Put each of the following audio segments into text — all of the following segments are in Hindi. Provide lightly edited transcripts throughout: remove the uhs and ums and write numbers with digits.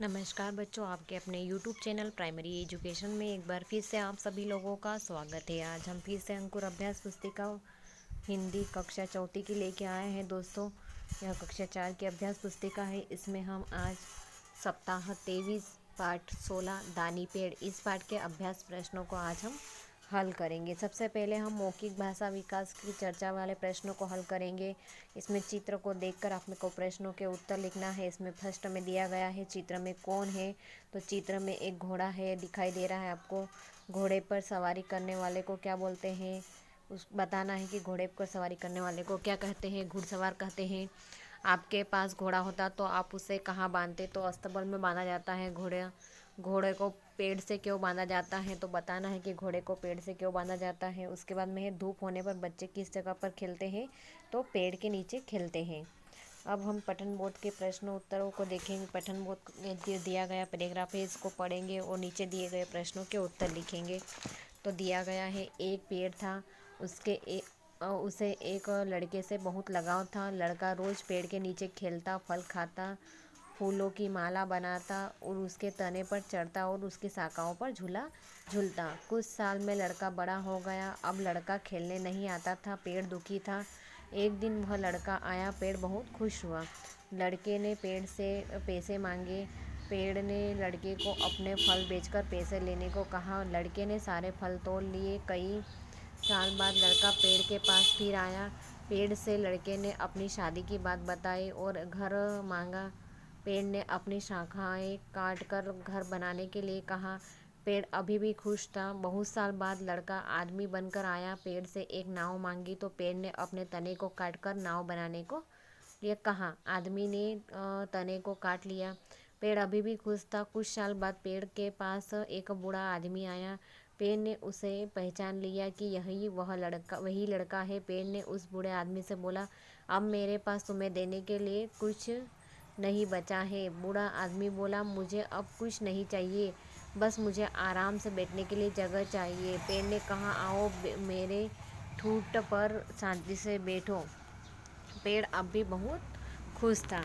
नमस्कार बच्चों, आपके अपने YouTube चैनल प्राइमरी एजुकेशन में एक बार फिर से आप सभी लोगों का स्वागत है। आज हम फिर से अंकुर अभ्यास पुस्तिका हिंदी कक्षा चौथी की लेके आए हैं दोस्तों। यह कक्षा 4 की अभ्यास पुस्तिका है। इसमें हम आज सप्ताह 23 पाठ 16 दानी पेड़ इस पाठ के अभ्यास प्रश्नों को आज हम हल करेंगे। सबसे पहले हम मौखिक भाषा विकास की चर्चा वाले प्रश्नों को हल करेंगे। इसमें चित्र को देखकर आपने को प्रश्नों के उत्तर लिखना है। इसमें फर्स्ट में दिया गया है चित्र में कौन है, तो चित्र में एक घोड़ा है दिखाई दे रहा है आपको। घोड़े पर सवारी करने वाले को क्या बोलते हैं, उस बताना है कि घोड़े पर सवारी करने वाले को क्या कहते हैं, घुड़सवार कहते हैं। आपके पास घोड़ा होता तो आप उसे कहाँ बांधते, तो अस्तबल में बांधा जाता है। घोड़े को पेड़ से क्यों बांधा जाता है, तो बताना है कि घोड़े को पेड़ से क्यों बांधा जाता है। उसके बाद में है धूप होने पर बच्चे किस जगह पर खेलते हैं, तो पेड़ के नीचे खेलते हैं। अब हम पठन बोर्ड के प्रश्नों उत्तरों को देखेंगे। पठन बोर्ड में दिया गया पैराग्राफ है, इसको पढ़ेंगे और नीचे दिए गए प्रश्नों के उत्तर लिखेंगे। तो दिया गया है एक पेड़ था, उसे एक लड़के से बहुत लगाव था। लड़का रोज पेड़ के नीचे खेलता, फल खाता, फूलों की माला बनाता और उसके तने पर चढ़ता और उसकी शाखाओं पर झूला झूलता। कुछ साल में लड़का बड़ा हो गया। अब लड़का खेलने नहीं आता था, पेड़ दुखी था। एक दिन वह लड़का आया, पेड़ बहुत खुश हुआ। लड़के ने पेड़ से पैसे मांगे। पेड़ ने लड़के को अपने फल बेचकर पैसे लेने को कहा। लड़के ने सारे फल तोड़ लिए। कई साल बाद लड़का पेड़ के पास फिर आया। पेड़ से लड़के ने अपनी शादी की बात बताई और घर मांगा। पेड़ ने अपनी शाखाएं काट कर घर बनाने के लिए कहा। पेड़ अभी भी खुश था। बहुत साल बाद लड़का आदमी बनकर आया। पेड़ से एक नाव मांगी तो पेड़ ने अपने तने को काटकर नाव बनाने को ये कहा। आदमी ने तने को काट लिया। पेड़ अभी भी खुश था। कुछ साल बाद पेड़ के पास एक बूढ़ा आदमी आया। पेड़ ने उसे पहचान लिया कि वही लड़का है। पेड़ ने उस बूढ़े आदमी से बोला, अब मेरे पास तुम्हें देने के लिए कुछ नहीं बचा है। बूढ़ा आदमी बोला, मुझे अब कुछ नहीं चाहिए, बस मुझे आराम से बैठने के लिए जगह चाहिए। पेड़ ने कहा, आओ मेरे ठूंठ पर शांति से बैठो। पेड़ अब भी बहुत खुश था।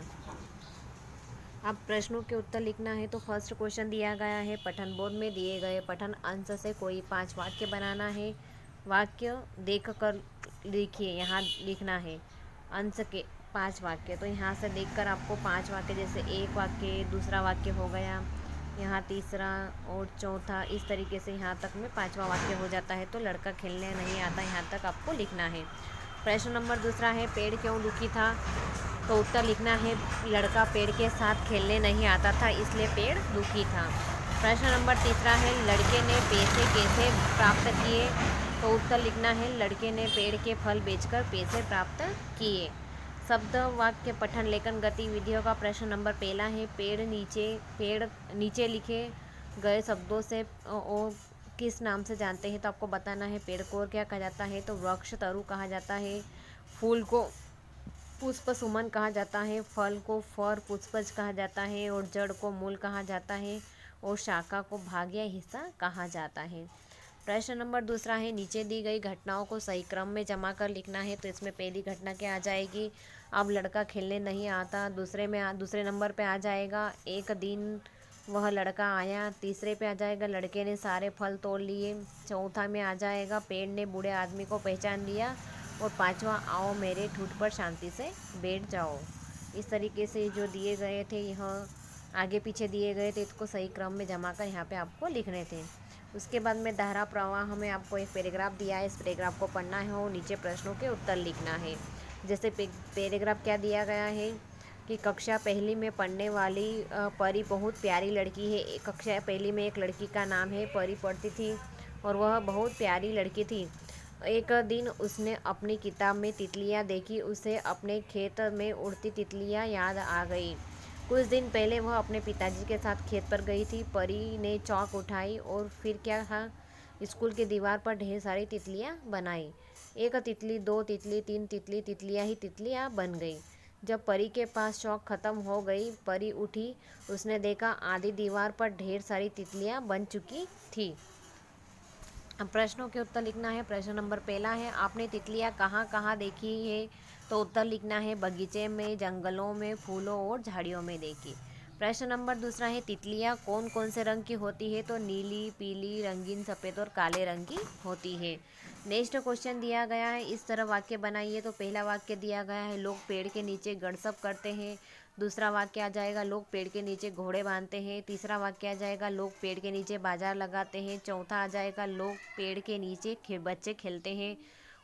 अब प्रश्नों के उत्तर लिखना है। तो फर्स्ट क्वेश्चन दिया गया है, पठन बोर्ड में दिए गए पठन अंश से कोई 5 वाक्य बनाना है। वाक्य देख कर लिखिए, यहाँ लिखना है अंश के 5 वाक्य। तो यहाँ से देखकर आपको 5 वाक्य, जैसे एक वाक्य, दूसरा वाक्य हो गया, यहाँ तीसरा और चौथा, इस तरीके से यहाँ तक में 5वां वाक्य हो जाता है। तो लड़का खेलने नहीं आता, यहाँ तक आपको लिखना है। प्रश्न नंबर दूसरा है, पेड़ क्यों दुखी था, तो उत्तर लिखना है, लड़का पेड़ के साथ खेलने नहीं आता था इसलिए पेड़ दुखी था। प्रश्न नंबर तीसरा है, लड़के ने पैसे कैसे प्राप्त किए, तो उत्तर लिखना है, लड़के ने पेड़ के फल बेचकर पैसे प्राप्त किए। शब्द वाक्य पठन लेखन गतिविधियों का प्रश्न नंबर पहला है, पेड़ नीचे लिखे गए शब्दों से और किस नाम से जानते हैं, तो आपको बताना है। पेड़ को और क्या कहा जाता है, तो वृक्ष तरु कहा जाता है। फूल को पुष्प सुमन कहा जाता है। फल को फर पुष्पज कहा जाता है और जड़ को मूल कहा जाता है और शाखा को भाग या हिस्सा कहा जाता है। प्रश्न नंबर दूसरा है, नीचे दी गई घटनाओं को सही क्रम में जमा कर लिखना है। तो इसमें पहली घटना क्या आ जाएगी, अब लड़का खेलने नहीं आता। दूसरे नंबर पे आ जाएगा, एक दिन वह लड़का आया। तीसरे पे आ जाएगा, लड़के ने सारे फल तोड़ लिए। चौथा में आ जाएगा, पेड़ ने बूढ़े आदमी को पहचान लिया। और 5वां, आओ मेरे ठूठ पर शांति से बैठ जाओ। इस तरीके से जो दिए गए थे, यह आगे पीछे दिए गए थे, इसको सही क्रम में जमा कर यहाँ पे आपको लिखने थे। उसके बाद में धारा प्रवाह में आपको एक पैराग्राफ दिया है, इस पैराग्राफ को पढ़ना है और नीचे प्रश्नों के उत्तर लिखना है। जैसे पैराग्राफ क्या दिया गया है कि कक्षा पहली में पढ़ने वाली परी बहुत प्यारी लड़की है। कक्षा पहली में एक लड़की का नाम है परी पढ़ती थी और वह बहुत प्यारी लड़की थी। एक दिन उसने अपनी किताब में तितलियां देखी। उसे अपने खेत में उड़ती तितलियां याद आ गई। कुछ दिन पहले वह अपने पिताजी के साथ खेत पर गई थी। परी ने चौक उठाई और फिर क्या था, स्कूल की दीवार पर ढेर सारी तितलियां बनाई। एक तितली, दो तितली, तीन तितली, तितलियां ही तितलियां बन गई। जब परी के पास चौक खत्म हो गई, परी उठी। उसने देखा आधी दीवार पर ढेर सारी तितलियां बन चुकी थी। अब प्रश्नों के उत्तर लिखना है। प्रश्न नंबर पहला है, आपने तितलियां कहाँ कहाँ देखी है, तो उत्तर लिखना है, बगीचे में, जंगलों में, फूलों और झाड़ियों में देखी। प्रश्न नंबर दूसरा है तितलियाँ कौन कौन से रंग की होती है? तो नीली, पीली, रंगीन, सफ़ेद और काले रंग की होती है। नेक्स्ट क्वेश्चन दिया गया है, इस तरह वाक्य बनाइए। तो पहला वाक्य दिया गया है लोग पेड़ के नीचे गड़सप करते हैं। दूसरा वाक्य आ जाएगा लोग पेड़ के नीचे घोड़े बांधते हैं। तीसरा वाक्य आ जाएगा लोग पेड़ के नीचे बाजार लगाते हैं। चौथा आ जाएगा लोग पेड़ के नीचे बच्चे खेलते हैं।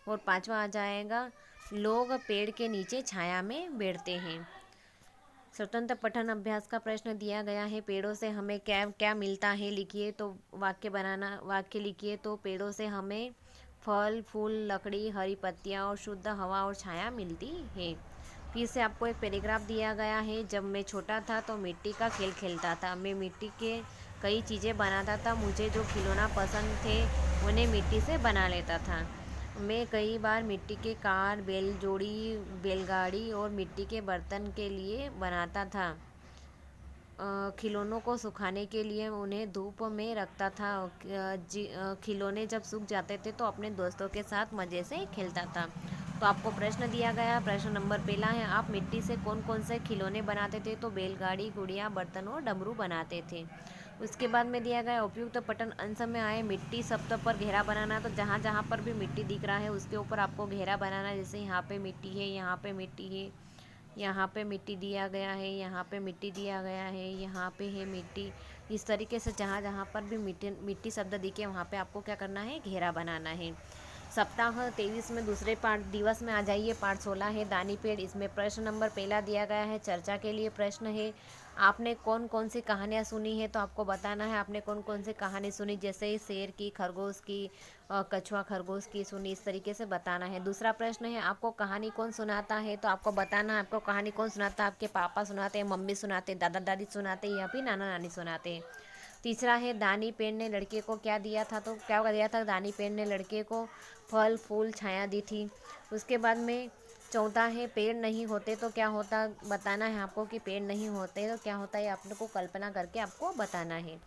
और पांचवा आ जाएगा लोग पेड़ के नीचे छाया में बैठते हैं। स्वतंत्र पठन अभ्यास का प्रश्न दिया गया है पेड़ों से हमें क्या क्या मिलता है, लिखिए। तो वाक्य लिखिए। तो पेड़ों से हमें फल, फूल, लकड़ी, हरी पत्तियाँ और शुद्ध हवा और छाया मिलती है। फिर से आपको एक पैराग्राफ दिया गया है, जब मैं छोटा था तो मिट्टी का खेल खेलता था। मैं मिट्टी के कई चीज़ें बनाता था। मुझे जो खिलौना पसंद थे उन्हें मिट्टी से बना लेता था। मैं कई बार मिट्टी के कार, बैलजोड़ी, बैलगाड़ी और मिट्टी के बर्तन के लिए बनाता था। खिलौनों को सुखाने के लिए उन्हें धूप में रखता था। खिलौने जब सूख जाते थे तो अपने दोस्तों के साथ मज़े से खेलता था। तो आपको प्रश्न दिया गया, प्रश्न नंबर पहला है आप मिट्टी से कौन कौन से खिलौने बनाते थे? तो बैलगाड़ी, गुड़िया, बर्तन और डमरू बनाते थे। उसके बाद में दिया गया उपयुक्त पठन अंश में आए मिट्टी शब्द पर घेरा बनाना। तो जहाँ जहाँ पर भी मिट्टी दिख रहा है उसके ऊपर आपको घेरा बनाना। जैसे यहाँ पे मिट्टी है, यहाँ पे मिट्टी है, यहाँ पे मिट्टी दिया गया है, यहाँ पे मिट्टी दिया गया है, यहाँ पे है मिट्टी। इस तरीके से जहाँ जहाँ पर भी मिट्टी मिट्टी शब्द दिखे वहाँ पे आपको क्या करना है, घेरा बनाना है। सप्ताह 23 में दूसरे पाठ दिवस में आ जाइए। पाठ 16 है दानी पेड़। इसमें प्रश्न नंबर पहला दिया गया है चर्चा के लिए प्रश्न है आपने कौन कौन सी कहानियाँ सुनी है? तो आपको बताना है आपने कौन कौन सी कहानी सुनी, जैसे शेर की, खरगोश की, कछुआ खरगोश की सुनी, इस तरीके से बताना है। दूसरा प्रश्न है आपको कहानी कौन सुनाता है? तो आपको बताना है आपको कहानी कौन सुनाता है। आपके पापा सुनाते हैं, मम्मी सुनाते, दादा दादी सुनाते हैं या फिर नाना नानी सुनाते हैं। तीसरा है दानी पेड़ ने लड़के को क्या दिया था? तो क्या दिया था? दानी पेड़ ने लड़के को फल, फूल, छाया दी थी। उसके बाद में चौथा है पेड़ नहीं होते तो क्या होता, बताना है आपको कि पेड़ नहीं होते तो क्या होता है, आपको कल्पना करके आपको बताना है।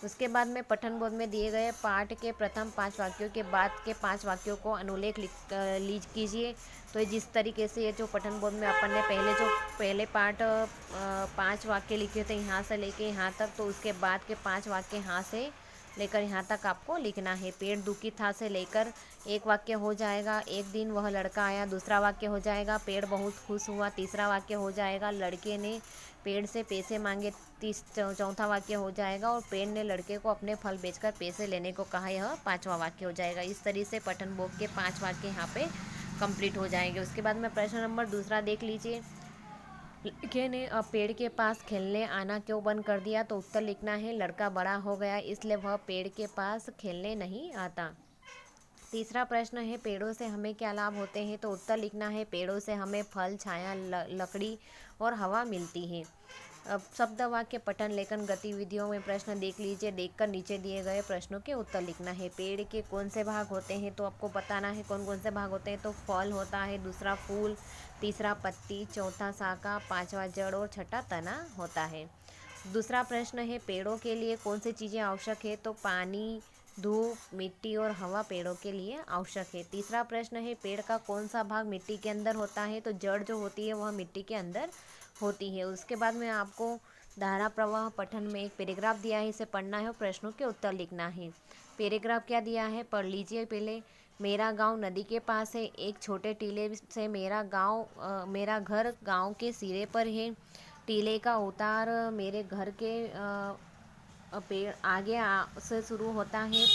उसके बाद में पठन बोध में दिए गए पाठ के प्रथम 5 वाक्यों के बाद के 5 वाक्यों को अनुलेख लीज कीजिए। तो जिस तरीके से ये जो पठन बोध में अपन ने पहले पाठ 5 वाक्य लिखे थे यहाँ से लेके यहाँ तक, तो उसके बाद के 5 वाक्य यहाँ से लेकर यहाँ तक आपको लिखना है। पेड़ दुखी था से लेकर एक वाक्य हो जाएगा एक दिन वह लड़का आया। दूसरा वाक्य हो जाएगा पेड़ बहुत खुश हुआ। तीसरा वाक्य हो जाएगा लड़के ने पेड़ से पैसे मांगे। चौथा वाक्य हो जाएगा और पेड़ ने लड़के को अपने फल बेचकर पैसे लेने को कहा। यह पांचवा वाक्य हो जाएगा। इस तरीके से पठन बोध के 5 वाक्य यहाँ पे कंप्लीट हो जाएंगे। उसके बाद में प्रश्न नंबर दूसरा देख लीजिए। लड़के ने अब पेड़ के पास खेलने आना क्यों बंद कर दिया? तो उत्तर लिखना है लड़का बड़ा हो गया इसलिए वह पेड़ के पास खेलने नहीं आता। तीसरा प्रश्न है पेड़ों से हमें क्या लाभ होते हैं? तो उत्तर लिखना है पेड़ों से हमें फल, छाया, लकड़ी और हवा मिलती है। अब शब्द वाक्य पठन लेखन गतिविधियों में प्रश्न देख लीजिए। देखकर नीचे दिए गए प्रश्नों के उत्तर लिखना है। पेड़ के कौन से भाग होते हैं? तो आपको बताना है कौन कौन से भाग होते हैं। तो फल होता है, दूसरा फूल, तीसरा पत्ती, चौथा शाखा, पांचवा जड़ और छठा तना होता है। दूसरा प्रश्न है पेड़ों के लिए कौन सी चीज़ें आवश्यक है? तो पानी, धूप, मिट्टी और हवा पेड़ों के लिए आवश्यक है। तीसरा प्रश्न है पेड़ का कौन सा भाग मिट्टी के अंदर होता है? तो जड़ जो होती है वह मिट्टी के अंदर होती है। उसके बाद में आपको धारा प्रवाह पठन में एक पैराग्राफ दिया है, इसे पढ़ना है और प्रश्नों के उत्तर लिखना है। पैराग्राफ क्या दिया है पढ़ लीजिए पहले। मेरा गांव नदी के पास है। एक छोटे टीले से मेरा घर गांव के सिरे पर है। टीले का उतार मेरे घर के पेड़ आगे से शुरू होता है।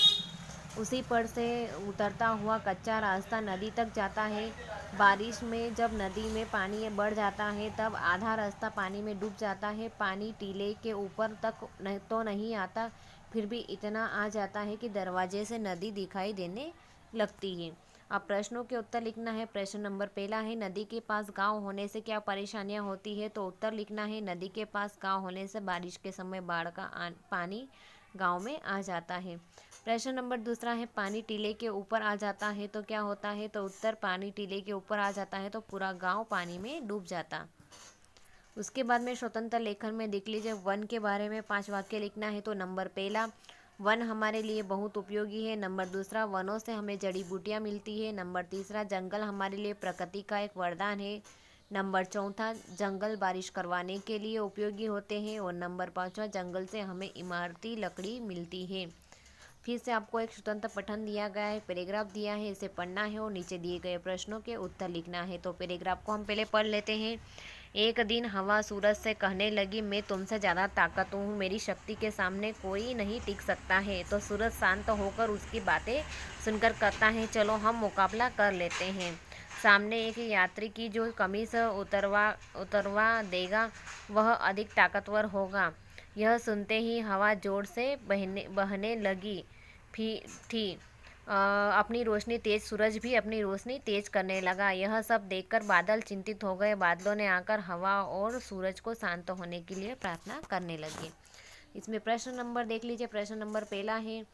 उसी पर से उतरता हुआ कच्चा रास्ता नदी तक जाता है। बारिश में जब नदी में पानी बढ़ जाता है तब आधा रास्ता पानी में डूब जाता है। पानी टीले के ऊपर तक तो नहीं आता, फिर भी इतना आ जाता है कि दरवाजे से नदी दिखाई देने लगती है। अब प्रश्नों के उत्तर लिखना है। प्रश्न नंबर पहला है नदी के पास गांव होने से क्या परेशानियां होती है? तो उत्तर लिखना है नदी के पास गांव होने से बारिश के समय बाढ़ का पानी गांव में आ जाता है। प्रश्न नंबर दूसरा है पानी टीले के ऊपर आ जाता है तो क्या होता है? तो उत्तर पानी टीले के ऊपर आ जाता है तो पूरा गांव पानी में डूब जाता। उसके बाद में स्वतंत्र लेखन में देख लीजिए वन के बारे में 5 वाक्य लिखना है। तो नंबर पहला वन हमारे लिए बहुत उपयोगी है। नंबर दूसरा वनों से हमें जड़ी बूटियाँ मिलती है। नंबर तीसरा जंगल हमारे लिए प्रकृति का एक वरदान है। नंबर 4 जंगल बारिश करवाने के लिए उपयोगी होते हैं। और नंबर 5 जंगल से हमें इमारती लकड़ी मिलती है। फिर से आपको एक स्वतंत्र पठन दिया गया है, पैराग्राफ दिया है, इसे पढ़ना है और नीचे दिए गए प्रश्नों के उत्तर लिखना है। तो पैराग्राफ को हम पहले पढ़ लेते हैं। एक दिन हवा सूरज से कहने लगी, मैं तुमसे ज़्यादा ताकतवर हूँ, मेरी शक्ति के सामने कोई नहीं टिक सकता है। तो सूरज शांत होकर उसकी बातें सुनकर कहता है, चलो हम मुकाबला कर लेते हैं। सामने एक यात्री की जो कमीज उतरवा देगा वह अधिक ताकतवर होगा। यह सुनते ही हवा जोर से बहने लगी थी। अपनी रोशनी तेज सूरज भी अपनी रोशनी तेज करने लगा। यह सब देखकर बादल चिंतित हो गए। बादलों ने आकर हवा और सूरज को शांत होने के लिए प्रार्थना करने लगे। इसमें प्रश्न नंबर देख लीजिए। प्रश्न नंबर पहला है,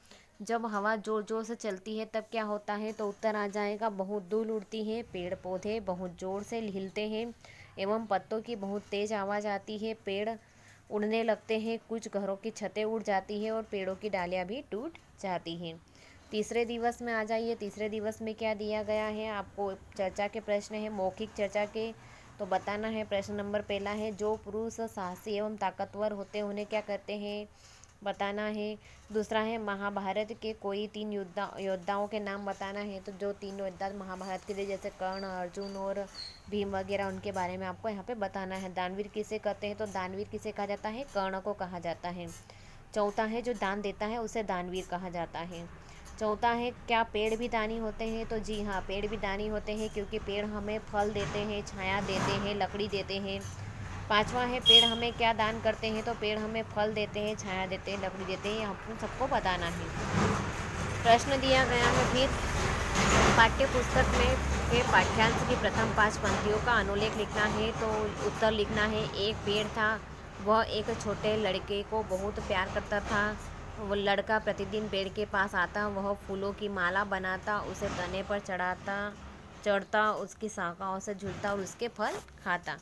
जब हवा जोर जोर से चलती है तब क्या होता है? तो उत्तर आ जाएगा, बहुत धूल उड़ती है, पेड़ पौधे बहुत जोर से हिलते हैं एवं पत्तों की बहुत तेज आवाज़ आती है, पेड़ उड़ने लगते हैं, कुछ घरों की छतें उड़ जाती है और पेड़ों की डालियाँ भी टूट जाती हैं। तीसरे दिवस में आ जाइए। तीसरे दिवस में क्या दिया गया है आपको? चर्चा के प्रश्न है, मौखिक चर्चा के। तो बताना है। प्रश्न नंबर पहला है, जो पुरुष साहसी एवं ताकतवर होते हैं उन्हें क्या कहते हैं? बताना है। दूसरा है, महाभारत के कोई 3 योद्धाओं के नाम बताना है। तो जो 3 योद्धा महाभारत के थे, जैसे कर्ण, अर्जुन और भीम वगैरह, उनके बारे में आपको यहाँ पे बताना है। दानवीर किसे कहते हैं? तो दानवीर किसे कहा जाता है? कर्ण को कहा जाता है। चौथा है, जो दान देता है उसे दानवीर कहा जाता है। चौथा है, क्या पेड़ भी दानी होते हैं? तो जी हाँ, पेड़ भी दानी होते हैं, क्योंकि पेड़ हमें फल देते हैं, छाया देते हैं, लकड़ी देते हैं। पांचवा है, पेड़ हमें क्या दान करते हैं? तो पेड़ हमें फल देते हैं, छाया देते हैं, लकड़ी देते हैं। आपको सबको बताना है। प्रश्न दिया गया है फिर, पाठ्य पुस्तक में के पाठ्यांश की प्रथम 5 पंक्तियों का अनुलेख लिखना है। तो उत्तर लिखना है। एक पेड़ था, वह एक छोटे लड़के को बहुत प्यार करता था। वो लड़का प्रतिदिन पेड़ के पास आता, वह फूलों की माला बनाता, उसे तने पर चढ़ता, उसकी शाखाओं से झूलता और उसके फल खाता।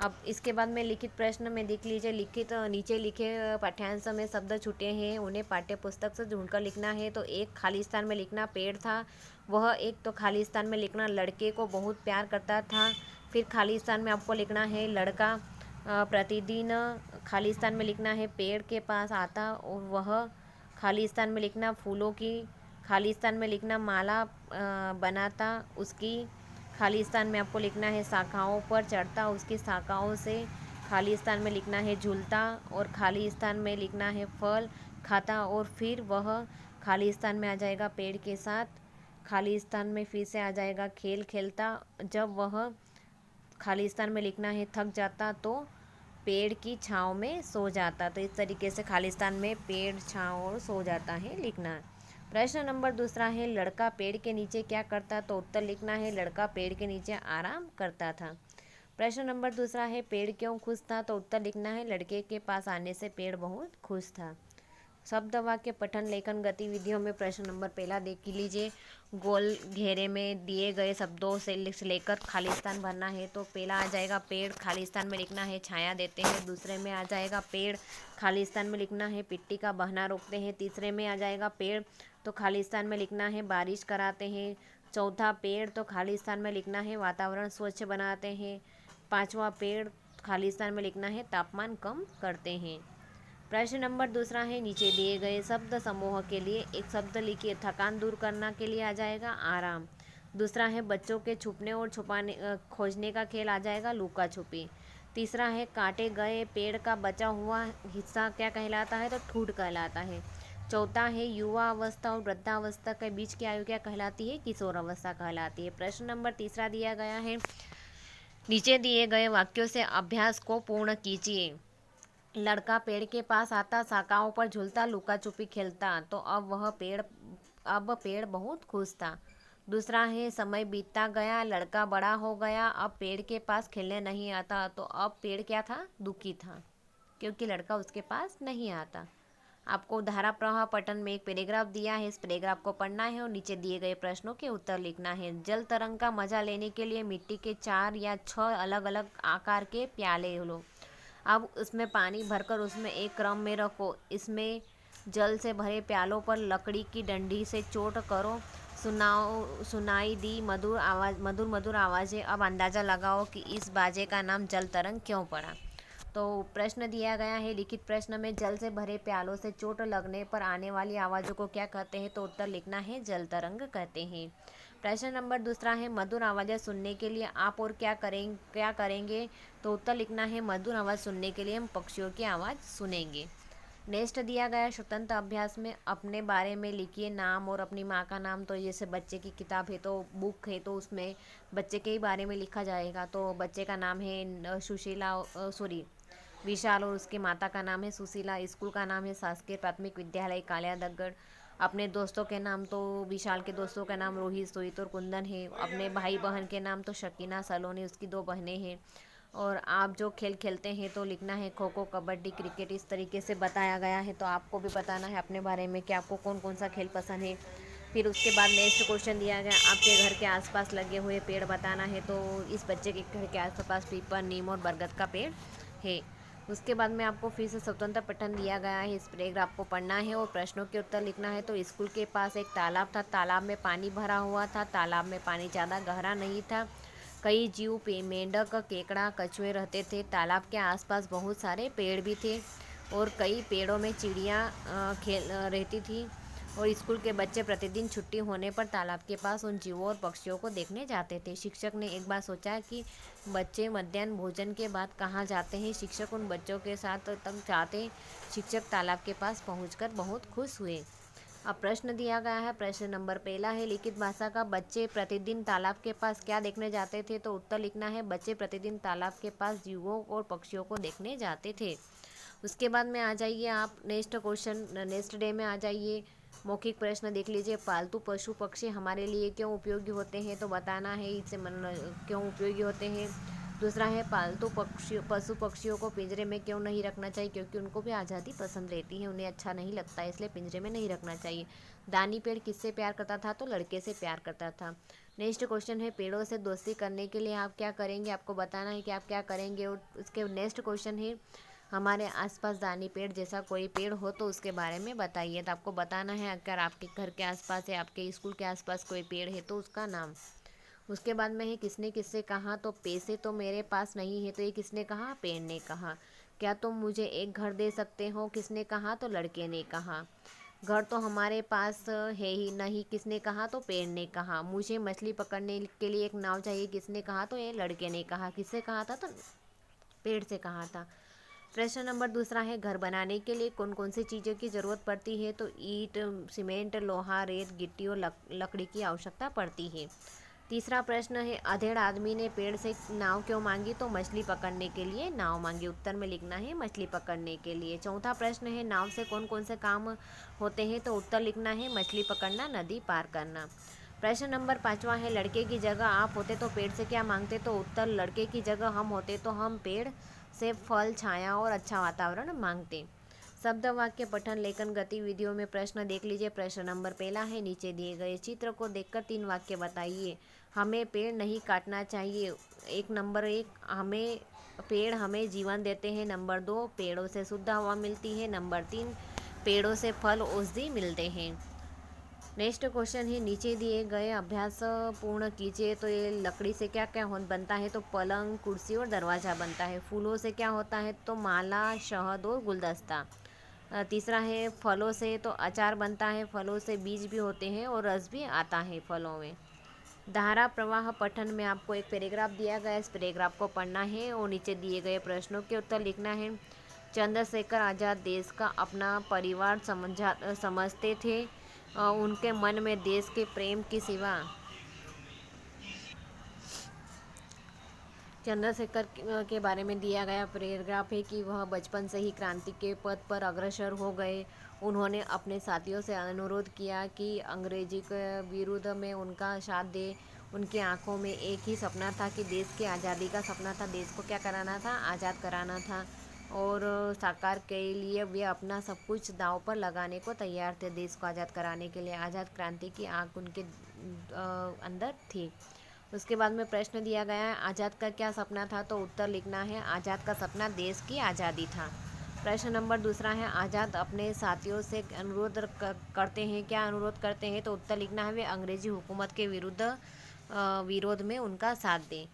अब इसके बाद में लिखित प्रश्न में देख लीजिए। लिखित नीचे लिखे पाठ्यांश में शब्द छूटे हैं, उन्हें पाठ्य पुस्तक से ढूंढकर लिखना है। तो एक खाली स्थान में लिखना पेड़ था, वह एक। तो खाली स्थान में लिखना लड़के को बहुत प्यार करता था। फिर खाली स्थान में आपको लिखना है लड़का प्रतिदिन। खाली स्थान में लिखना है पेड़ के पास आता और वह। खाली स्थान में लिखना फूलों की। खाली स्थान में लिखना माला बनाता, उसकी। खाली स्थान में आपको लिखना है शाखाओं पर चढ़ता, उसकी शाखाओं से। खाली स्थान में लिखना है झूलता और खाली स्थान में लिखना है फल खाता। और फिर वह खाली स्थान में आ जाएगा पेड़ के साथ। खाली स्थान में फिर से आ जाएगा खेल खेलता। जब वह खाली स्थान में लिखना है थक जाता तो पेड़ की छाँव में सो जाता। तो इस तरीके से खाली स्थान में पेड़, छाँव और सो जाता है लिखना। प्रश्न नंबर दूसरा है, लड़का पेड़ के नीचे क्या करता? तो उत्तर लिखना है लड़का पेड़ के नीचे आराम करता था। प्रश्न नंबर दूसरा है, पेड़ क्यों खुश था? तो उत्तर लिखना है लड़के के पास आने से पेड़ बहुत खुश था। शब्द वाक्य पठन लेखन गतिविधियों में प्रश्न नंबर पहला देख लीजिए। गोल घेरे में दिए गए शब्दों से लेकर खाली स्थान भरना है। तो पहला आ जाएगा पेड़, खाली स्थान में लिखना है छाया देते हैं। दूसरे में आ जाएगा पेड़, खाली स्थान में लिखना है मिट्टी का बहना रोकते हैं। तीसरे में आ जाएगा पेड़, तो खाली स्थान में लिखना है बारिश कराते हैं। चौथा पेड़, तो खाली स्थान में लिखना है वातावरण स्वच्छ बनाते हैं। पांचवा पेड़, खाली स्थान में लिखना है तापमान कम करते हैं। प्रश्न नंबर दूसरा है, नीचे दिए गए शब्द समूह के लिए एक शब्द लिखिए। थकान दूर करना के लिए आ जाएगा आराम। दूसरा है, बच्चों के छुपने और छुपाने खोजने का खेल आ जाएगा लुका छुपी। तीसरा है, काटे गए पेड़ का बचा हुआ हिस्सा क्या कहलाता है? तो ठूठ कहलाता है। चौथा है, युवा अवस्था और वृद्धावस्था के बीच की आयु क्या कहलाती है? किशोर अवस्था कहलाती है। प्रश्न नंबर तीसरा दिया गया है, नीचे दिए गए वाक्यों से अभ्यास को पूर्ण कीजिए। लड़का पेड़ के पास आता, शाखाओं पर झूलता, लुका छुपी खेलता, तो अब पेड़ बहुत खुश था। दूसरा है, समय बीतता गया, लड़का बड़ा हो गया, अब पेड़ के पास खेलने नहीं आता, तो अब पेड़ क्या था? दुखी था, क्योंकि लड़का उसके पास नहीं आता। आपको धारा प्रवाह पठन में एक पैराग्राफ दिया है, इस पैराग्राफ को पढ़ना है और नीचे दिए गए प्रश्नों के उत्तर लिखना है। जल तरंग का मजा लेने के लिए मिट्टी के 4 या 6 अलग अलग आकार के प्याले लो। अब उसमें पानी भरकर उसमें एक क्रम में रखो। इसमें जल से भरे प्यालों पर लकड़ी की डंडी से चोट करो। सुनाई दी मधुर मधुर आवाज़ें। अब अंदाज़ा लगाओ कि इस बाजे का नाम जल तरंग क्यों पड़ा। तो प्रश्न दिया गया है, लिखित प्रश्न में जल से भरे प्यालों से चोट लगने पर आने वाली आवाज़ों को क्या कहते हैं, तो उत्तर लिखना है जल तरंग कहते हैं। प्रश्न नंबर दूसरा है, मधुर आवाज़ें सुनने के लिए आप और क्या करेंगे, तो उत्तर लिखना है मधुर आवाज़ सुनने के लिए हम पक्षियों की आवाज़ सुनेंगे। नेक्स्ट दिया गया स्वतंत्र अभ्यास में अपने बारे में लिखिए नाम और अपनी माँ का नाम। तो जैसे बच्चे की किताब है तो बुक है तो उसमें बच्चे के ही बारे में लिखा जाएगा। तो बच्चे का नाम है सुशीला, सॉरी विशाल, और उसकी माता का नाम है सुशीला। स्कूल का नाम है शासकीय प्राथमिक विद्यालय कालियादगढ़। अपने दोस्तों के नाम, तो विशाल के दोस्तों का नाम रोहित, सोहित और कुंदन है। अपने भाई बहन के नाम तो शकीना, सलोनी, उसकी 2 बहनें हैं। और आप जो खेल खेलते हैं तो लिखना है खो खो, कबड्डी, क्रिकेट। इस तरीके से बताया गया है। तो आपको भी बताना है अपने बारे में कि आपको कौन कौन सा खेल पसंद है। फिर उसके बाद नेक्स्ट क्वेश्चन दिया गया, आपके घर के आसपास लगे हुए पेड़ बताना है। तो इस बच्चे के घर के आसपास पीपल, नीम और बरगद का पेड़ है। उसके बाद में आपको फिर से स्वतंत्र पठन दिया गया है। इस पैराग्राफ को पढ़ना है और प्रश्नों के उत्तर लिखना है। तो स्कूल के पास एक तालाब था, तालाब में पानी भरा हुआ था, तालाब में पानी ज़्यादा गहरा नहीं था। कई जीव मेंढक, केकड़ा, कछुए रहते थे। तालाब के आसपास बहुत सारे पेड़ भी थे और कई पेड़ों में चिड़ियाँ रहती थी। और स्कूल के बच्चे प्रतिदिन छुट्टी होने पर तालाब के पास उन जीवों और पक्षियों को देखने जाते थे। शिक्षक ने एक बार सोचा कि बच्चे मध्याह्न भोजन के बाद कहाँ जाते हैं। शिक्षक उन बच्चों के साथ तब जाते। शिक्षक तालाब के पास पहुंचकर बहुत खुश हुए। अब प्रश्न दिया गया है। प्रश्न नंबर पहला है, लिखित भाषा का बच्चे प्रतिदिन तालाब के पास क्या देखने जाते थे, तो उत्तर लिखना है बच्चे प्रतिदिन तालाब के पास जीवों और पक्षियों को देखने जाते थे। उसके बाद में आ जाइए आप नेक्स्ट क्वेश्चन, नेक्स्ट डे में आ जाइए। मौखिक प्रश्न देख लीजिए, पालतू पशु पक्षी हमारे लिए क्यों उपयोगी होते हैं, तो बताना है इससे क्यों उपयोगी होते हैं। दूसरा है, पालतू पशु पक्षियों को पिंजरे में क्यों नहीं रखना चाहिए, क्योंकि उनको भी आज़ादी पसंद रहती है, उन्हें अच्छा नहीं लगता है, इसलिए पिंजरे में नहीं रखना चाहिए। दानी पेड़ किससे प्यार करता था, तो लड़के से प्यार करता था। नेक्स्ट क्वेश्चन है, पेड़ों से दोस्ती करने के लिए आप क्या करेंगे, आपको बताना है कि आप क्या करेंगे। और उसके नेक्स्ट क्वेश्चन है, हमारे आसपास दानी पेड़ जैसा कोई पेड़ हो तो उसके बारे में बताइए। तो आपको बताना है, अगर आपके घर के आसपास या आपके स्कूल के आसपास कोई पेड़ है तो उसका नाम। उसके बाद में है, किसने किससे कहा, तो पैसे तो मेरे पास नहीं है, तो ये किसने कहा, पेड़ ने कहा। क्या तुम मुझे एक घर दे सकते हो, किसने कहा, तो लड़के ने कहा। घर तो हमारे पास है ही नहीं, किसने कहा, तो पेड़ ने कहा। मुझे मछली पकड़ने के लिए एक नाव चाहिए, किसने कहा, तो ये लड़के ने कहा। किससे कहा था, तो पेड़ से कहा था। प्रश्न नंबर दूसरा है, घर बनाने के लिए कौन कौन सी चीज़ों की ज़रूरत पड़ती है, तो ईंट, सीमेंट, लोहा, रेत, गिट्टी और लकड़ी की आवश्यकता पड़ती है। तीसरा प्रश्न है, अधेड़ आदमी ने पेड़ से नाव क्यों मांगी, तो मछली पकड़ने के लिए नाव मांगी। उत्तर में लिखना है मछली पकड़ने के लिए। चौथा प्रश्न है, नाव से कौन कौन से काम होते हैं, तो उत्तर लिखना है मछली पकड़ना, नदी पार करना। प्रश्न नंबर 5वां है, लड़के की जगह आप होते तो पेड़ से क्या मांगते, तो उत्तर लड़के की जगह हम होते तो हम पेड़ से फल, छाया और अच्छा वातावरण मांगते। शब्द वाक्य पठन लेखन गतिविधियों में प्रश्न देख लीजिए। प्रश्न नंबर पहला है, नीचे दिए गए चित्र को देखकर 3 वाक्य बताइए। हमें पेड़ नहीं काटना चाहिए। नंबर 1, हमें पेड़ हमें जीवन देते हैं। नंबर 2, पेड़ों से शुद्ध हवा मिलती है। नंबर 3, पेड़ों से फल औषधि मिलते हैं। नेक्स्ट क्वेश्चन है, नीचे दिए गए अभ्यास पूर्ण कीजिए। तो ये लकड़ी से क्या क्या बनता है, तो पलंग, कुर्सी और दरवाज़ा बनता है। फूलों से क्या होता है, तो माला, शहद और गुलदस्ता। तीसरा है, फलों से तो अचार बनता है। फलों से बीज भी होते हैं और रस भी आता है फलों में। धारा प्रवाह पठन में आपको एक पैराग्राफ दिया गया है, इस पैराग्राफ को पढ़ना है और नीचे दिए गए प्रश्नों के उत्तर लिखना है। चंद्रशेखर आज़ाद देश का अपना परिवार समझते थे। उनके मन में देश के प्रेम के सिवा चंद्रशेखर के बारे में दिया गया पैराग्राफ है कि वह बचपन से ही क्रांति के पथ पर अग्रसर हो गए। उन्होंने अपने साथियों से अनुरोध किया कि अंग्रेजी के विरुद्ध में उनका साथ दे। उनकी आंखों में एक ही सपना था कि देश की आज़ादी का सपना था। देश को क्या कराना था, आज़ाद कराना था। और साकार के लिए वे अपना सब कुछ दांव पर लगाने को तैयार थे। देश को आज़ाद कराने के लिए आज़ाद क्रांति की आग उनके अंदर थी। उसके बाद में प्रश्न दिया गया है, आज़ाद का क्या सपना था, तो उत्तर लिखना है आज़ाद का सपना देश की आज़ादी था। प्रश्न नंबर दूसरा है, आज़ाद अपने साथियों से अनुरोध करते हैं, क्या अनुरोध करते हैं? तो उत्तर लिखना है, वे अंग्रेजी हुकूमत के विरोध में उनका साथ दें,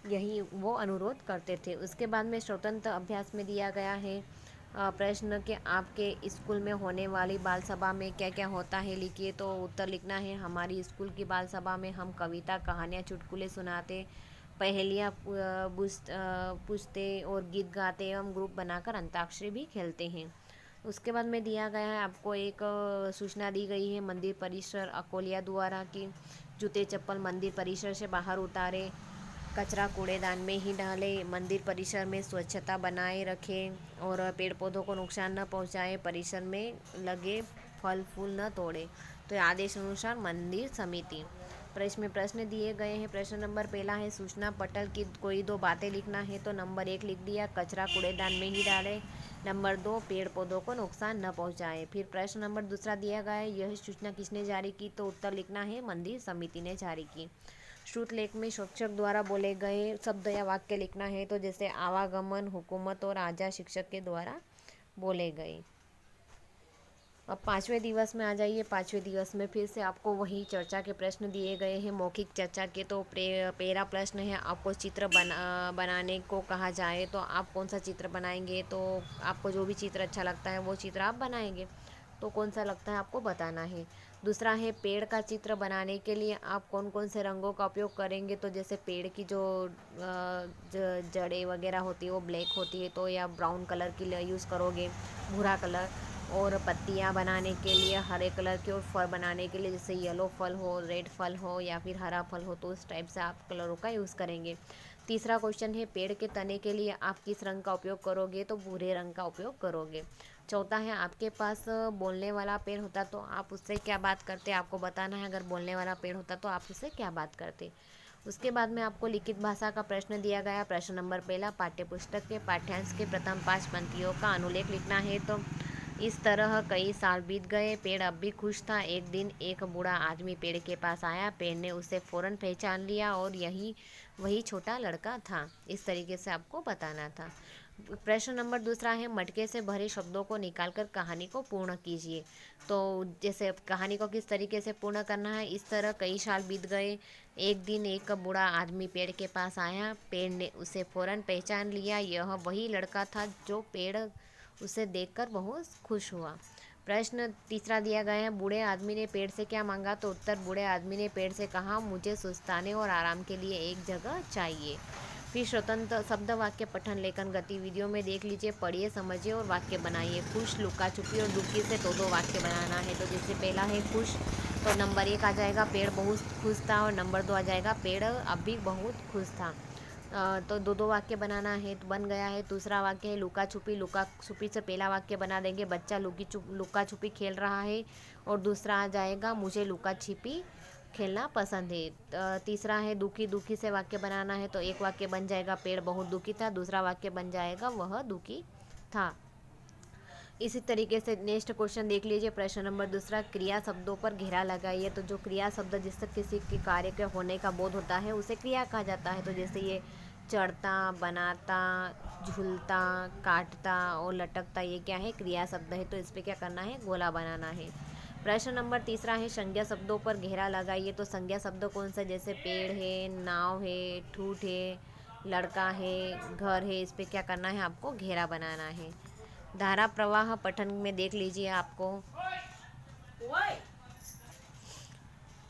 यही वो अनुरोध करते थे। उसके बाद में स्वतंत्र अभ्यास में दिया गया है प्रश्न के, आपके स्कूल में होने वाली बाल सभा में क्या क्या होता है, लिखिए। तो उत्तर लिखना है, हमारी स्कूल की बाल सभा में हम कविता, कहानियाँ, चुटकुले सुनाते, पहेलियाँ पूछते और गीत गाते एवं ग्रुप बनाकर अंताक्षरी भी खेलते हैं। उसके बाद में दिया गया है आपको एक सूचना दी गई है, मंदिर परिसर अकोलिया द्वारा की जूते चप्पल मंदिर परिसर से बाहर उतारे, कचरा कूड़ेदान में ही डाले, मंदिर परिसर में स्वच्छता बनाए रखें और पेड़ पौधों को नुकसान न पहुंचाए, परिसर में लगे फल फूल न तोड़े। तो आदेश अनुसार मंदिर समिति। प्रश्न दिए गए हैं। प्रश्न नंबर पहला है, सूचना पटल की कोई दो बातें लिखना है। तो नंबर 1 लिख दिया, कचरा कूड़ेदान में ही डाले। नंबर 2, पेड़ पौधों को नुकसान न पहुंचाए। फिर प्रश्न नंबर दूसरा दिया गया है, यह सूचना किसने जारी की? तो उत्तर लिखना है, मंदिर समिति ने जारी की। श्रुत लेख में शिक्षक द्वारा बोले गए शब्द या वाक्य लिखना है। तो जैसे आवागमन, हुकूमत और आजा शिक्षक के द्वारा बोले गए। अब 5वें दिवस में आ जाइए। 5वें दिवस में फिर से आपको वही चर्चा के प्रश्न दिए गए हैं, मौखिक चर्चा के। तो पहला प्रश्न है, आपको चित्र बनाने को कहा जाए तो आप कौन सा चित्र बनाएंगे? तो आपको जो भी चित्र अच्छा लगता है वो चित्र आप बनाएंगे। तो कौन सा लगता है आपको बताना है। दूसरा है, पेड़ का चित्र बनाने के लिए आप कौन कौन से रंगों का उपयोग करेंगे? तो जैसे पेड़ की जो जड़ें वगैरह होती है वो ब्लैक होती है, तो या ब्राउन कलर की यूज़ करोगे, भूरा कलर। और पत्तियां बनाने के लिए हरे कलर की, और फल बनाने के लिए जैसे येलो फल हो, रेड फल हो या फिर हरा फल हो, तो उस टाइप से आप कलरों का यूज़ करेंगे। तीसरा क्वेश्चन है, पेड़ के तने के लिए आप किस रंग का उपयोग करोगे? तो भूरे रंग का उपयोग करोगे। चौथा है, आपके पास बोलने वाला पेड़ होता तो आप उससे क्या बात करते? आपको बताना है, अगर बोलने वाला पेड़ होता तो आप उससे क्या बात करते। उसके बाद में आपको लिखित भाषा का प्रश्न दिया गया। प्रश्न नंबर पहला, पाठ्यपुस्तक के पाठ्यांश के प्रथम 5 पंक्तियों का अनुलेख लिखना है। तो इस तरह कई साल बीत गए, पेड़ अब भी खुश था। एक दिन एक बूढ़ा आदमी पेड़ के पास आया, पेड़ ने उसे फौरन पहचान लिया और यही वही छोटा लड़का था। इस तरीके से आपको बताना था। प्रश्न नंबर दूसरा है, मटके से भरे शब्दों को निकालकर कहानी को पूर्ण कीजिए। तो जैसे कहानी को किस तरीके से पूर्ण करना है, इस तरह कई साल बीत गए, एक दिन एक बूढ़ा आदमी पेड़ के पास आया, पेड़ ने उसे फौरन पहचान लिया, यह वही लड़का था जो पेड़ उसे देखकर बहुत खुश हुआ। प्रश्न तीसरा दिया गया है, बूढ़े आदमी ने पेड़ से क्या मांगा? तो उत्तर, बूढ़े आदमी ने पेड़ से कहा, मुझे सुस्ताने और आराम के लिए एक जगह चाहिए। फिर स्वतंत्र शब्द वाक्य पठन लेखन गतिविधियों में देख लीजिए, पढ़िए, समझिए और वाक्य बनाइए। खुश, लुका छुपी और दुखी से दो वाक्य बनाना है। तो जैसे पहला है खुश, तो नंबर 1 आ जाएगा, पेड़ बहुत खुश था, और नंबर 2 आ जाएगा, पेड़ अब भी बहुत खुश था। तो दो वाक्य बनाना है, तो बन गया है। दूसरा वाक्य है लुका छुपी से पहला वाक्य बना देंगे, बच्चा लुका छुपी खेल रहा है, और दूसरा आ जाएगा, मुझे लुका छिपी खेलना पसंद है। तीसरा है दुखी से वाक्य बनाना है, तो एक वाक्य बन जाएगा, पेड़ बहुत दुखी था, दूसरा वाक्य बन जाएगा, वह दुखी था। इसी तरीके से नेक्स्ट क्वेश्चन देख लीजिए। प्रश्न नंबर दूसरा, क्रिया शब्दों पर घेरा लगाइए। तो जो क्रिया शब्द जिससे किसी के कार्य के होने का बोध होता है उसे क्रिया कहा जाता है। तो जैसे ये चढ़ता, बनाता, झूलता, काटता और लटकता, ये क्या है? क्रिया शब्द है। तो इस पर क्या करना है? गोला बनाना है। प्रश्न नंबर तीसरा है, संज्ञा शब्दों पर घेरा लगाइए। तो संज्ञा शब्द कौन सा? जैसे पेड़ है, नाव है, ठूठ है, लड़का है, घर है, इस पर क्या करना है? आपको घेरा बनाना है। धारा प्रवाह पठन में देख लीजिए आपको।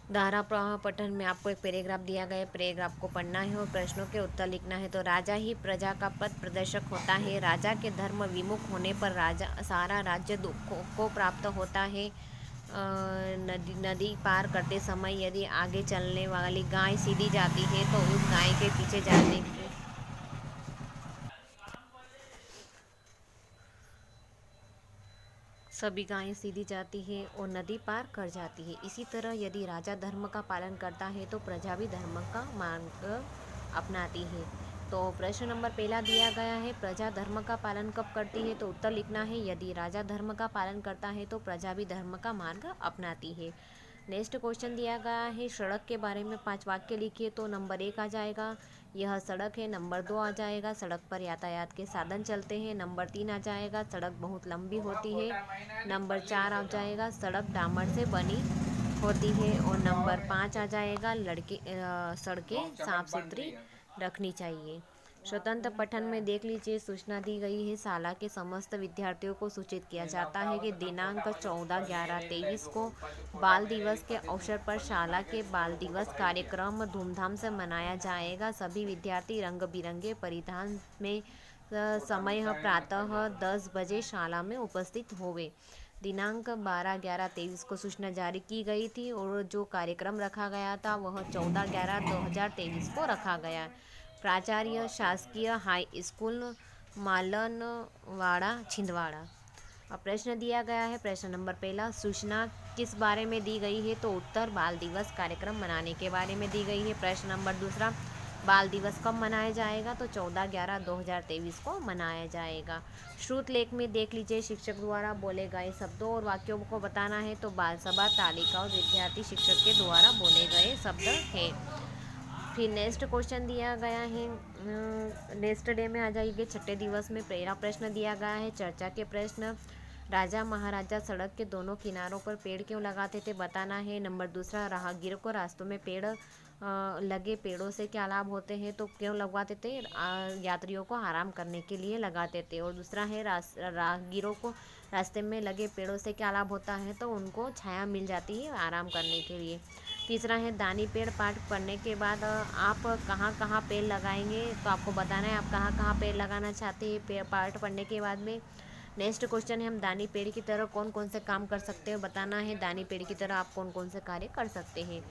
धारा प्रवाह पठन में आपको एक पैराग्राफ दिया गया है, पैराग्राफ को पढ़ना है और प्रश्नों के उत्तर लिखना है। तो राजा ही प्रजा का पथ प्रदर्शक होता है। राजा के धर्म विमुख होने पर राजा सारा राज्य दुखों को प्राप्त होता है। नदी पार करते समय यदि आगे चलने वाली गाय सीधी जाती है तो उस गाय के पीछे जाने की सभी गायें सीधी जाती है और नदी पार कर जाती है। इसी तरह यदि राजा धर्म का पालन करता है तो प्रजा भी धर्म का मार्ग अपनाती है। तो प्रश्न नंबर पहला दिया गया है, प्रजा धर्म का पालन कब करती है? तो उत्तर लिखना है, यदि राजा धर्म का पालन करता है तो प्रजा भी धर्म का मार्ग अपनाती है। नेक्स्ट क्वेश्चन दिया गया है, सड़क के बारे में 5 वाक्य लिखिए। तो नंबर 1 आ जाएगा, यह सड़क है। नंबर 2 आ जाएगा, सड़क पर यातायात के साधन चलते हैं। नंबर 3 आ जाएगा, सड़क बहुत लंबी होती है। नंबर 4 आ जाएगा, सड़क डामर से बनी होती है। और नंबर 5 आ जाएगा, सड़कें साफ सुथरी रखनी चाहिए। स्वतंत्र पठन में देख लीजिए, सूचना दी गई है, शाला के समस्त विद्यार्थियों को सूचित किया जाता है कि दिनांक 14/11/23 को बाल दिवस के अवसर पर शाला के बाल दिवस कार्यक्रम धूमधाम से मनाया जाएगा। सभी विद्यार्थी रंग बिरंगे परिधान में समय प्रातः 10 बजे शाला में उपस्थित होवे। दिनांक 12/11/23 को सूचना जारी की गई थी और जो कार्यक्रम रखा गया था वह 14/11/2023 को रखा गया। प्राचार्य शासकीय हाई स्कूल मालनवाड़ा छिंदवाड़ा। अब प्रश्न दिया गया है, प्रश्न नंबर पहला, सूचना किस बारे में दी गई है? तो उत्तर बाल दिवस कार्यक्रम मनाने के बारे में दी गई है। प्रश्न नंबर दूसरा, बाल दिवस कब मनाया जाएगा? तो 14/11/2023 को मनाया जाएगा। श्रुत लेख में देख लीजिए, शिक्षक द्वारा बोले गए शब्दों और वाक्यों को बताना है। तो बाल सभा तालिका और विद्यार्थी शिक्षक के द्वारा बोले गए शब्द है। फिर नेक्स्ट क्वेश्चन दिया गया है, नेक्स्ट डे में आ जाइए, छठे दिवस में पहला प्रश्न दिया गया है चर्चा के प्रश्न, राजा महाराजा सड़क के दोनों किनारों पर पेड़ क्यों लगाते थे? बताना है। नंबर दूसरा, राहगीरों को रास्तों में पेड़ लगे पेड़ों से क्या लाभ होते हैं? तो क्यों लगवाते थे? यात्रियों को आराम करने के लिए लगाते थे। और दूसरा है, राहगीरों को रास्ते में लगे पेड़ों से क्या लाभ होता है? तो उनको छाया मिल जाती है आराम करने के लिए। तीसरा है, दानी पेड़ पाठ पढ़ने के बाद आप कहाँ कहाँ पेड़ लगाएंगे? तो आपको बताना है आप कहाँ कहाँ पेड़ लगाना चाहते हैं पेड़ पाठ पढ़ने के बाद में। नेक्स्ट क्वेश्चन है, हम दानी पेड़ की तरह कौन कौन से काम कर सकते हैं? बताना है दानी पेड़ की तरह आप कौन कौन से कार्य कर सकते हैं।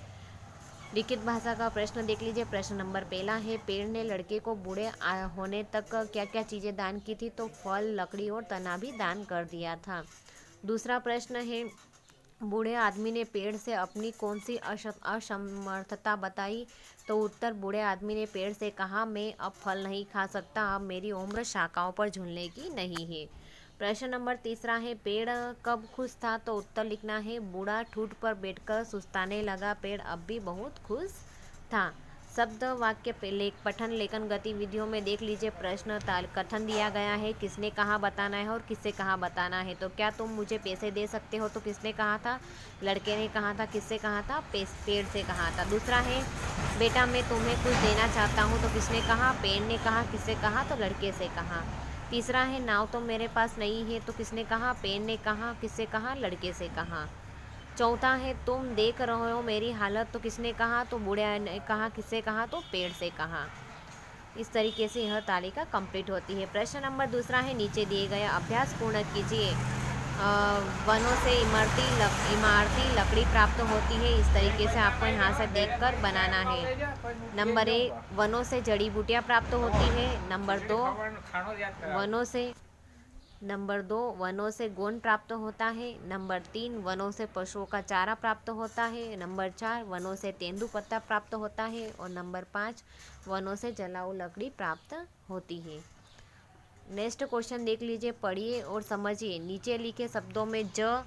लिखित भाषा का प्रश्न देख लीजिए, प्रश्न नंबर पहला है, पेड़ ने लड़के को बूढ़े होने तक क्या क्या चीज़ें दान की थी? तो फल, लकड़ी और तना भी दान कर दिया था। दूसरा प्रश्न है, बूढ़े आदमी ने पेड़ से अपनी कौन सी असमर्थता बताई? तो उत्तर, बूढ़े आदमी ने पेड़ से कहा, मैं अब फल नहीं खा सकता, अब मेरी उम्र शाखाओं पर झूलने की नहीं है। प्रश्न नंबर तीसरा है, पेड़ कब खुश था? तो उत्तर लिखना है, बूढ़ा ठूठ पर बैठकर सुस्ताने लगा, पेड़ अब भी बहुत खुश था। शब्द वाक्य पठन लेखन गतिविधियों में देख लीजिए, प्रश्न कथन दिया गया है, किसने कहा बताना है और किससे कहा बताना है। तो क्या तुम मुझे पैसे दे सकते हो? तो किसने कहा था? लड़के ने कहा था। किससे कहा था? पेड़ से कहा था। दूसरा है, बेटा मैं तुम्हें कुछ देना चाहता हूँ, तो किसने कहा? पेड़ ने कहा। किससे कहा? तो लड़के से कहा। तीसरा है, नाव तो मेरे पास नहीं है, तो किसने कहा? पेड़ ने कहा। किससे कहा? लड़के से कहा। चौथा है, तुम देख रहे हो मेरी हालत, तो किसने कहा? तो बूढ़े ने कहा। किससे कहा? तो पेड़ से कहा। इस तरीके से यह तालिका कंप्लीट होती है। प्रश्न नंबर दूसरा है, नीचे दिए गए अभ्यास पूर्ण कीजिए। वनों से इमारती लकड़ी प्राप्त होती है, इस तरीके से आपको यहाँ से देखकर बनाना है। नंबर 1, वनों से जड़ी बूटियाँ प्राप्त होती है। नंबर 2, वनों से गोंद प्राप्त होता है। नंबर 3, वनों से पशुओं का चारा प्राप्त होता है। नंबर 4, वनों से तेंदुपत्ता प्राप्त होता है। और नंबर 5, वनों से जलाऊ लकड़ी प्राप्त होती है। नेक्स्ट क्वेश्चन देख लीजिए, पढ़िए और समझिए। नीचे लिखे शब्दों में ज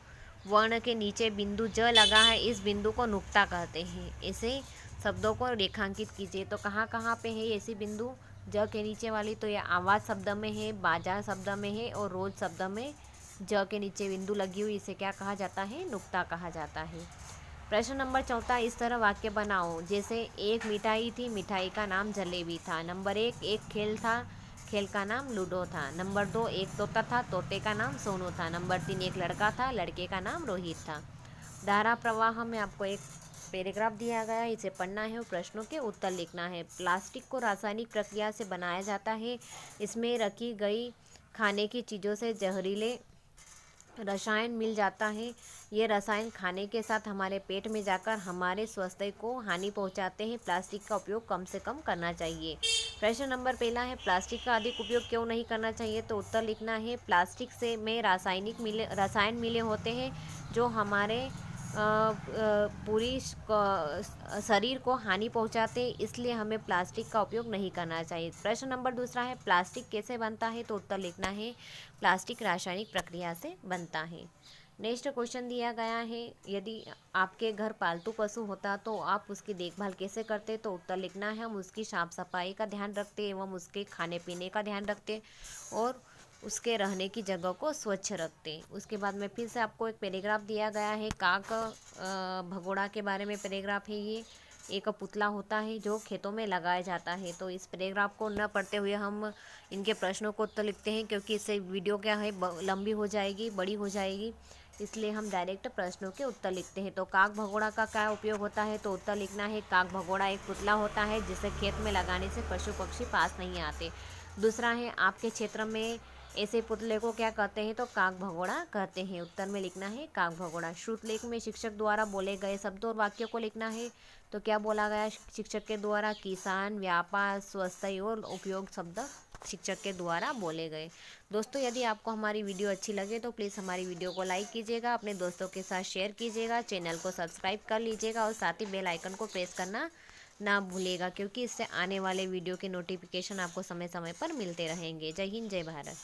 वर्ण के नीचे बिंदु ज लगा है, इस बिंदु को नुक्ता कहते हैं। ऐसे शब्दों को रेखांकित कीजिए। तो कहाँ कहाँ पे है ऐसी बिंदु? ज के नीचे वाली तो यह आवाज़ शब्द में है, बाजार शब्द में है और रोज शब्द में ज के नीचे बिंदु लगी हुई, इसे क्या कहा जाता है? नुक्ता कहा जाता है। प्रश्न नंबर 4, इस तरह वाक्य बनाओ। जैसे, एक मिठाई थी, मिठाई का नाम जलेबी था। नंबर 1, एक खेल था, खेल का नाम लूडो था। नंबर 2, एक तोता था, तोते का नाम सोनू था। नंबर 3, एक लड़का था, लड़के का नाम रोहित था। धारा प्रवाह में आपको एक पैराग्राफ दिया गया है, इसे पढ़ना है और प्रश्नों के उत्तर लिखना है। प्लास्टिक को रासायनिक प्रक्रिया से बनाया जाता है, इसमें रखी गई खाने की चीज़ों से जहरीले रसायन मिल जाता है। ये रसायन खाने के साथ हमारे पेट में जाकर हमारे स्वास्थ्य को हानि पहुंचाते हैं। प्लास्टिक का उपयोग कम से कम करना चाहिए। प्रश्न नंबर पहला है, प्लास्टिक का अधिक उपयोग क्यों नहीं करना चाहिए? तो उत्तर लिखना है, प्लास्टिक से में रसायन मिले होते हैं जो हमारे पूरी शरीर को हानि पहुंचाते, इसलिए हमें प्लास्टिक का उपयोग नहीं करना चाहिए। प्रश्न नंबर दूसरा है, प्लास्टिक कैसे बनता है? तो उत्तर लिखना है, प्लास्टिक रासायनिक प्रक्रिया से बनता है। नेक्स्ट क्वेश्चन दिया गया है, यदि आपके घर पालतू पशु होता तो आप उसकी देखभाल कैसे करते? तो उत्तर लिखना है, हम उसकी साफ सफाई का ध्यान रखते एवं उसके खाने पीने का ध्यान रखते और उसके रहने की जगह को स्वच्छ रखते। उसके बाद में फिर से आपको एक पैराग्राफ दिया गया है, काक भगोड़ा के बारे में पैराग्राफ है ये। एक पुतला होता है जो खेतों में लगाया जाता है। तो इस पैराग्राफ को न पढ़ते हुए हम इनके प्रश्नों को उत्तर लिखते हैं, क्योंकि इससे वीडियो क्या है लंबी हो जाएगी, बड़ी हो जाएगी, इसलिए हम डायरेक्ट प्रश्नों के उत्तर लिखते हैं। तो काक भगोड़ा का क्या उपयोग होता है? तो उत्तर लिखना है, काक भगोड़ा एक पुतला होता है जिसे खेत में लगाने से पशु पक्षी पास नहीं आते। दूसरा है, आपके क्षेत्र में ऐसे पुतले को क्या कहते हैं? तो काक भगोड़ा कहते हैं। उत्तर में लिखना है काक भगोड़ा। श्रुतलेख में शिक्षक द्वारा बोले गए शब्दों और वाक्यों को लिखना है। तो क्या बोला गया शिक्षक के द्वारा? किसान, व्यापार, स्वास्थ्य और उपयोग शब्द शिक्षक के द्वारा बोले गए। दोस्तों, यदि आपको हमारी वीडियो अच्छी लगे तो प्लीज़ हमारी वीडियो को लाइक कीजिएगा, अपने दोस्तों के साथ शेयर कीजिएगा, चैनल को सब्सक्राइब कर लीजिएगा और साथ ही बेल आइकन को प्रेस करना ना भूलिएगा, क्योंकि इससे आने वाले वीडियो के नोटिफिकेशन आपको समय समय पर मिलते रहेंगे। जय हिंद, जय भारत।